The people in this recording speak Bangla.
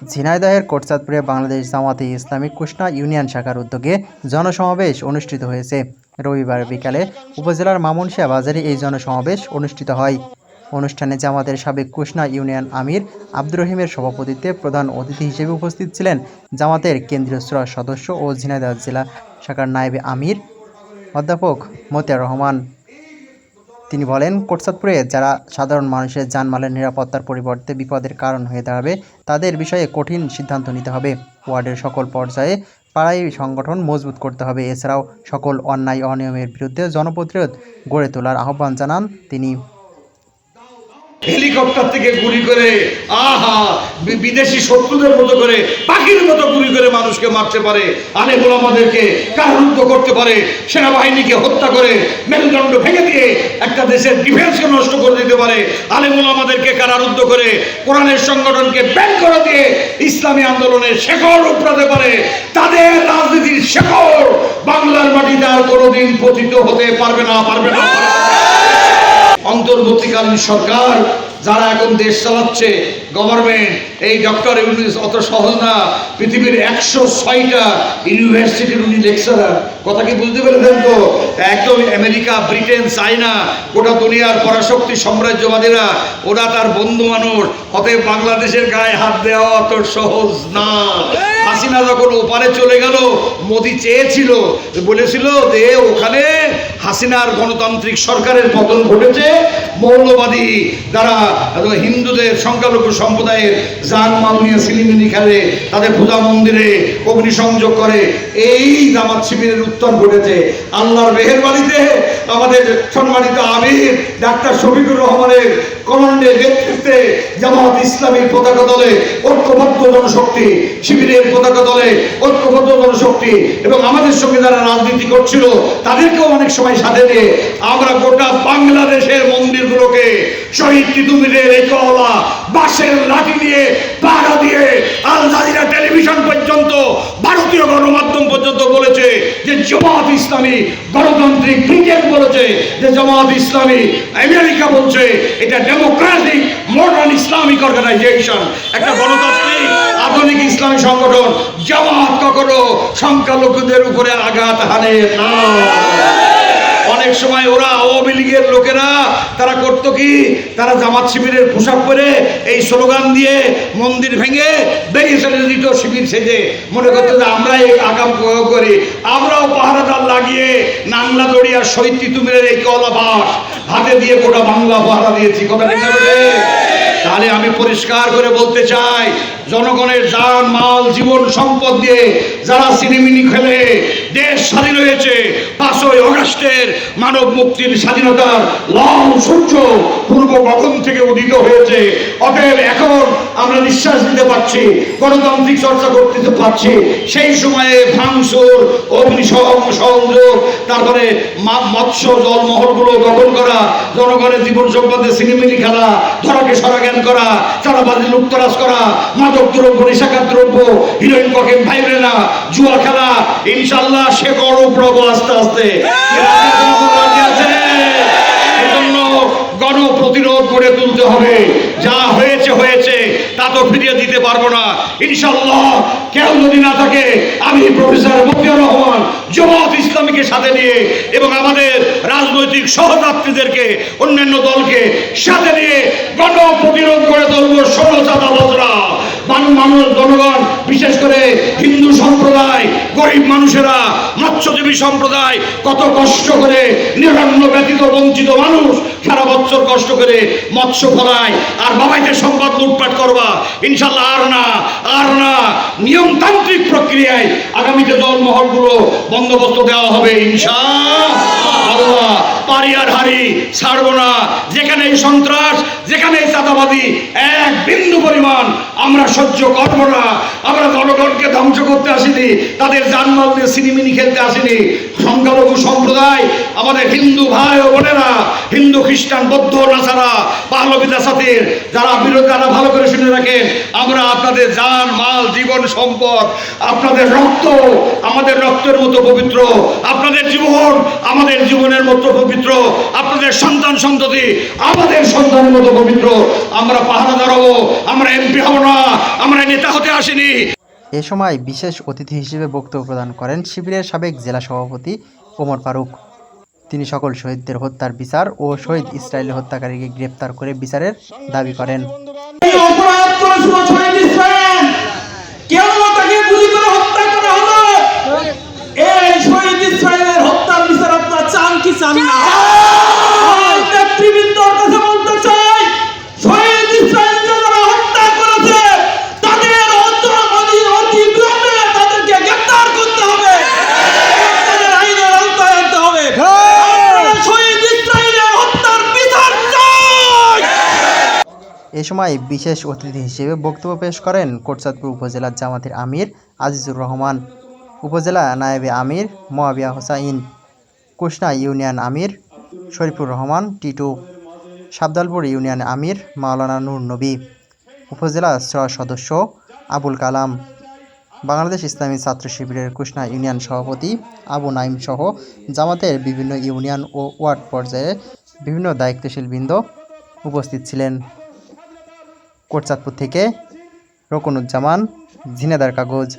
ঝিনাইদহের কোটচাঁদপুরে বাংলাদেশ জামাতে ইসলামী কুষ্ণা ইউনিয়ন শাখার উদ্যোগে জনসমাবেশ অনুষ্ঠিত হয়েছে। রবিবার বিকালে উপজেলার মামুনশিয়া বাজারে এই জনসমাবেশ অনুষ্ঠিত হয়। অনুষ্ঠানে জামাতের সাবেক কুষ্ণা ইউনিয়ন আমির আব্দুর রহিমের সভাপতিত্বে প্রধান অতিথি হিসেবে উপস্থিত ছিলেন জামাতের কেন্দ্রীয় সুরা সদস্য ও ঝিনাইদহ জেলা শাখার নায়েবে আমির অধ্যাপক মতিয়ার রহমান। তিনি বলেন, কোটচাঁদপুরে যারা সাধারণ মানুষের জানমালের নিরাপত্তার পরিবর্তে বিপদের কারণ হয়ে দাঁড়াবে তাদের বিষয়ে কঠিন সিদ্ধান্ত নিতে হবে। ওয়ার্ডের সকল পর্যায়ে পাড়াই সংগঠন মজবুত করতে হবে। এছাড়াও সকল অন্যায় অনিয়মের বিরুদ্ধে জনপ্রতিরোধ গড়ে তোলার আহ্বান জানান তিনি। হেলিকপ্টার থেকে গুলি করে বিদেশি শত্রুদের মতো করে পাখির মতো গুলি করে মানুষকে মারতে পারে, আলেম ওলামাদেরকে কারারুদ্ধ করতে পারে, সেনাবাহিনীকে হত্যা করে মেরুদণ্ড ভেঙে দিয়ে একটা দেশের ডিফেন্সকে নষ্ট করে দিতে পারে, আলেম ওলামাদেরকে কারারুদ্ধ করে কোরআনের সংগঠনকে ব্যান করে দিয়ে ইসলামী আন্দোলনের শেকড় উপড়াতে পারে, তাদের রাজনীতির শেকড় বাংলার মাটিতে আর কোনোদিন পতিত হতে পারবে না। অন্তর্বর্তীকালীন সরকার যারা এখন দেশ চালাচ্ছে, গভর্নমেন্ট, এই ডক্টর ইউনূস অত সহজ না। পৃথিবীর 106টা ইউনিভার্সিটির উনি লেকচারার। কথা কি বুঝতে পেরেছেন? তো একদম আমেরিকা, ব্রিটেন, চায়না, গোটা দুনিয়ার পরাশক্তি সাম্রাজ্যবাদীরা ওরা তার বন্ধু মানুষ। অতএব বাংলাদেশের গায়ে হাত দেওয়া অত সহজ না। হাসিনা যখন ওপারে চলে গেল, মোদি চেয়েছিল, বলেছিল যে ওখানে হাসিনার গণতান্ত্রিক সরকারের পতন ঘটেছে, মৌলবাদী যারা হিন্দুদের সংখ্যালঘু সম্প্রদায়ের জানমাল নিয়ে সিলিমিনি খেলে, তাদের পূজা মন্দিরে অগ্নিসংযোগ করে, এই জামাত শিবিরের উত্তর ঘটেছে। আল্লাহর মেহেরবানিতে আমাদের সম্মানিত আমির ডাক্তার শফিকুর রহমানের কমান্ডে নেতৃত্বে জামাত ইসলামীর পতাকা দলে ঐক্যবদ্ধ জনশক্তি, শিবিরের পতাকা দলে ঐক্যবদ্ধ জনশক্তি এবং আমাদের সঙ্গে যারা রাজনীতি করছিল তাদেরকেও অনেক সময় সাথে নিয়ে আমরা গোটা বাংলাদেশের মন্দিরগুলোকে শহীদ তিতুমিরের একওয়ালা বাঁশের লাঠি নিয়ে পাহারা দিয়ে আল জাজিরা টেলিভিশন পর্যন্ত, ভারতীয় গণমাধ্যম পর্যন্ত বলেছে যে জামাত ইসলামী গণতান্ত্রিক ব্রিটেন বলেছে যে জামাত ইসলামী আমেরিকা বলছে এটা ডেমোক্রেটিক মডার্ন ইসলামিক অর্গানাইজেশন, একটা গণতান্ত্রিক আধুনিক ইসলামী সংগঠন। জামাত কখনো সংখ্যালঘুদের উপরে আঘাত হানে না। অনেক সময় ওরা আওয়ামী লীগের লোকেরা তারা করতো কি, তারা জামাত শিবিরের পোশাক পরে এই স্লোগান দিয়ে মন্দির ভেঙে বেরিয়ে চলে দিত শিবির সেজে, মনে করতো যে আমরা এই আগাম প্রয়োগ করি। আমরাও পাহারাদার লাগিয়ে নাংলা দড়িয়া শহীদ তিতুমিরের এই কলা বাস হাতে দিয়ে গোটা বাংলা পাহারা দিয়েছি। কথা ঠিক আছে? তাহলে আমি পরিষ্কার করে বলতে চাই, জনগণের জান মাল জীবন সম্পদ দিয়ে যারা সিনেমিনি খেলে দেশ স্বাধীন হয়েছে, 5ই আগস্টের মানব মুক্তির স্বাধীনতার লাল সূর্য পূর্ব গগন থেকে উদিত হয়েছে। অতএব এখন আমরা নিঃশ্বাস নিতে পারছি, গণতান্ত্রিক চর্চা করতে পারছি। সেই সময়ে ভাঙচুর, অগ্নিসংযোগ, তারপরে মৎস্য জলমহলগুলো দখল করা, জনগণের জীবন সম্পদে সিনেমিনি খেলা, ধরাকে সরা জ্ঞান করা, চাঁদাবাজি লুপ্তরাজ করা, মাদক দ্রব্য, নেশাকার দ্রব্য, হিরোইন, ককেন, ভাইব্রেনা, জুয়া খেলা, ইনশাল্লাহ শেকড় উপড়াবো আস্তে আস্তে। এজন্য গণপ্রতিরোধ গড়ে তুলতে হবে। যা হয়েছে হয়েছে, তা তো ফিরিয়ে দিতে পারবো না। ইনশাল্লাহ কেউ যদি না থাকে, আমি প্রফেসর মতিয়ার রহমান জামাত ইসলামীকে সাথে নিয়ে এবং আমাদের রাজনৈতিক সহযাত্রীদেরকে, অন্যান্য দলকে সাথে নিয়ে গণপ্রতিরোধ গড়ে তুলবো। ষোলচাঁদাবাজরা, মানুষ, জনগণ, বিশেষ করে হিন্দু সম্প্রদায়, গরিব মানুষেরা, মৎস্যজীবী সম্প্রদায় কত কষ্ট করে, নিরন্ন ব্যতীত বঞ্চিত মানুষ সারা বছর কষ্ট করে মৎস্য ফলায়, আর বাবাইদের সম্পদ লুটপাট করবা। ইনশাল্লাহ আর না নিয়মতান্ত্রিক প্রক্রিয়ায় আগামীতে দলমহলগুলো বন্দোবস্ত দেওয়া হবে ইনশাআল্লাহ। পারিয়ার হারি ছাড়বো না। যেখানে এই সন্ত্রাস, যেখানে এই চাঁদাবাদী এক বিন্দু পরিমাণ আমরা সহ্য করবো না। আমরা জনগণকে ধ্বংস করতে আসিনি, তাদের জানমাল দিয়ে সিনেমিনি খেলতে আসিনি। সংখ্যালঘু সম্প্রদায়, আমাদের হিন্দু ভাই ও বোনেরা, হিন্দু, খ্রিস্টান, বৌদ্ধ, নাসারা, পাহলবি জাসাতের যারা বিরোধী, যারা ভালো করে শুনে রাখেন। থাকেন, আমরা আপনাদের জান মাল জীবন সম্পদ, আপনাদের রক্ত আমাদের রক্তের মতো পবিত্র, আপনাদের জীবন আমাদের জীবনের মতো পবিত্র, আপনাদের সন্তান সন্ততি আমাদের সন্তানের মতো পবিত্র। আমরা পাহারাদার হব, আমরা এমপি হব না, আমরা নেতা হতে আসিনি। এ সময় বিশেষ অতিথি হিসেবে বক্তব্য প্রদান করেন শিবিরের সাবেক জেলা সভাপতি ওমর ফারুক। তিনি সকল শহীদদের হত্যার বিচার ও শহীদ ইসরায়েলি হত্যাকারীকে গ্রেপ্তার করে বিচারের দাবি করেন। অপরাধ করেছিল শহীদ ইসরায়েল, কেন তাকে গুলি করে হত্যা করা হলো? এই শহীদ ইসরায়েলের হত্যার বিচার আপনারা চান কি চান না? নেতৃবৃন্দর কাছে বলতে চাই, শহীদ ইসরায়েলকে যারা হত্যা করেছে তাদের অতি বিলম্বে তাদেরকে গ্রেফতার করতে হবে, তাদের আইনের আওতায় আনতে হবে। আপনারা শহীদ ইসরায়েলের হত্যার বিচার চাই। এ সময় বিশেষ অতিথি হিসেবে বক্তব্য পেশ করেন কোটচাঁদপুর উপজেলার জামাতের আমির আজিজুর রহমান, উপজেলা নায়েবে আমির মোয়াবিয়া হোসাইন, কুশনা ইউনিয়ন আমির শরীফুর রহমান টিটু, সাবদালপুর ইউনিয়ন আমির মাওলানা নূর নবী, উপজেলা সদস্য আবুল কালাম, বাংলাদেশ ইসলামী ছাত্র শিবিরের কুশনা ইউনিয়ন সভাপতি আবু নাইম সহ জামাতের বিভিন্ন ইউনিয়ন ও ওয়ার্ড পর্যায়ে বিভিন্ন দায়িত্বশীল বৃন্দ উপস্থিত ছিলেন। কোটচাঁদপুর থেকে রকনুজ্জামান, ঝিনাইদহ কাগজ।